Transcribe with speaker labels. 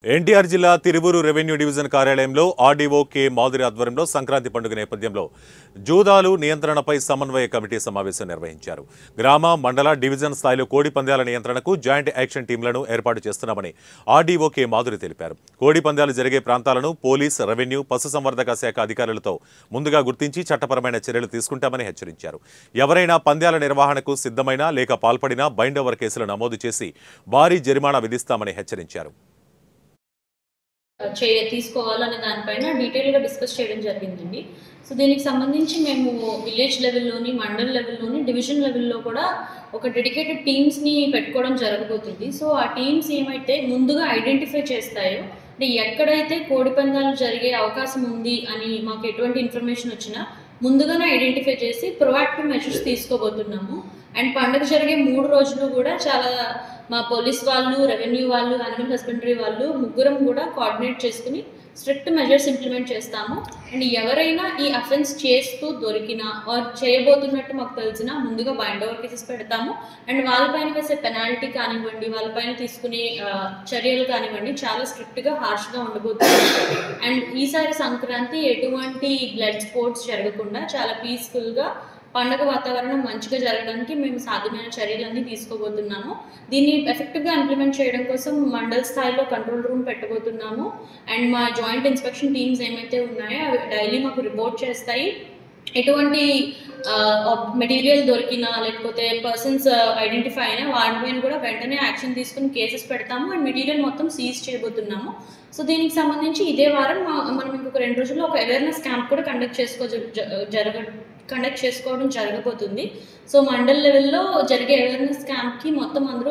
Speaker 1: ఎన్టీఆర్ జిల్లా Tiruvuru revenue division కార్యాలయంలో RDO K Madhuri ఆధ్వర్యంలో సంక్రాంతి పండుగ నేపథ్యంలో జూదాలు నియంత్రణపై సమన్వయ కమిటీ సమావేశం నిర్వహించారు. గ్రామ, మండల, డివిజన్ స్థాయిలో కోడి పందాల నియంత్రణకు జాయింట్ యాక్షన్ టీంలను ఏర్పాటు చేస్తున్నామని ఆర్డీఓ కె మాధురి తెలిపారు. కోడి పందాలు జరిగే ప్రాంతాలను పోలీస్, రెవెన్యూ, పశుసంవర్ధక శాఖ అధికారులతో ముందుగా గుర్తించి చట్టపరమైన చర్యలు తీసుకుంటామని హెచ్చరించారు. ఎవరైనా పందాల నిర్వహణకు సిద్ధమైనా లేక పాల్పడినా బైండ్ ఓవర్ కేసులు నమోదు చేసి భారీ జరిమానా విధిస్తామని హెచ్చరించారు.
Speaker 2: తీసుకోవాలనే దానిపైన డీటెయిల్గా డిస్కస్ చేయడం జరిగిందండి. సో దీనికి సంబంధించి మేము విలేజ్ లెవెల్లోని, మండల్ లెవెల్లోని, డివిజన్ లెవెల్లో కూడా ఒక డెడికేటెడ్ టీమ్స్ని పెట్టుకోవడం జరగబోతుంది. సో ఆ టీమ్స్ ఏమైతే ముందుగా ఐడెంటిఫై చేస్తాయో, అంటే ఎక్కడైతే కోడి పందాలు జరిగే అవకాశం ఉంది అని మాకు ఎటువంటి ఇన్ఫర్మేషన్ వచ్చినా ముందుగానే ఐడెంటిఫై చేసి ప్రొయాక్టివ్ మెజర్స్ తీసుకోబోతున్నాము. అండ్ పండుగ జరిగే 3 రోజులు కూడా చాలా మా పోలీస్ వాళ్ళు, రెవెన్యూ వాళ్ళు, యానిమల్ హస్బెండరీ వాళ్ళు ముగ్గురం కూడా కోఆర్డినేట్ చేసుకుని స్ట్రిక్ట్ మెజర్స్ ఇంప్లిమెంట్ చేస్తాము. అండ్ ఎవరైనా ఈ అఫెన్స్ చేస్తూ దొరికినా ఆర్ చేయబోతున్నట్టు మాకు తెలిసినా ముందుగా బైండ్ ఓవర్ కేసెస్ పెడతాము. అండ్ వాళ్ళపైన వేసే పెనాల్టీ కానివ్వండి, వాళ్ళపైన తీసుకునే చర్యలు కానివ్వండి చాలా స్ట్రిక్ట్గా, హార్ష్గా ఉండబోతుంది. అండ్ ఈసారి సంక్రాంతి ఎటువంటి బ్లడ్ స్పోర్ట్స్ జరగకుండా చాలా పీస్ఫుల్గా పండుగ వాతావరణం మంచిగా జరగడానికి మేము సాధ్యమైన చర్యలన్నీ తీసుకోబోతున్నాము. దీన్ని ఎఫెక్టివ్గా ఇంప్లిమెంట్ చేయడం కోసం మండల్ స్థాయిలో కంట్రోల్ రూమ్ పెట్టబోతున్నాము. అండ్ మా జాయింట్ ఇన్స్పెక్షన్ టీమ్స్ ఏమైతే ఉన్నాయో అవి డైలీ మాకు రిపోర్ట్ చేస్తాయి. ఎటువంటి మెటీరియల్ దొరికినా లేకపోతే పర్సన్స్ ఐడెంటిఫై అయినా వాటిపైన కూడా వెంటనే యాక్షన్ తీసుకుని కేసెస్ పెడతాము. అండ్ మెటీరియల్ మొత్తం సీజ్ చేయబోతున్నాము. సో దీనికి సంబంధించి ఇదే వారం మనం ఇంకొక 2 రోజుల్లో ఒక అవేర్నెస్ క్యాంప్ కూడా కండక్ట్ చేసుకోవడం జరగబోతుంది. సో మండల్ లెవెల్లో జరిగే అవేర్నెస్ క్యాంప్కి మొత్తం అందరూ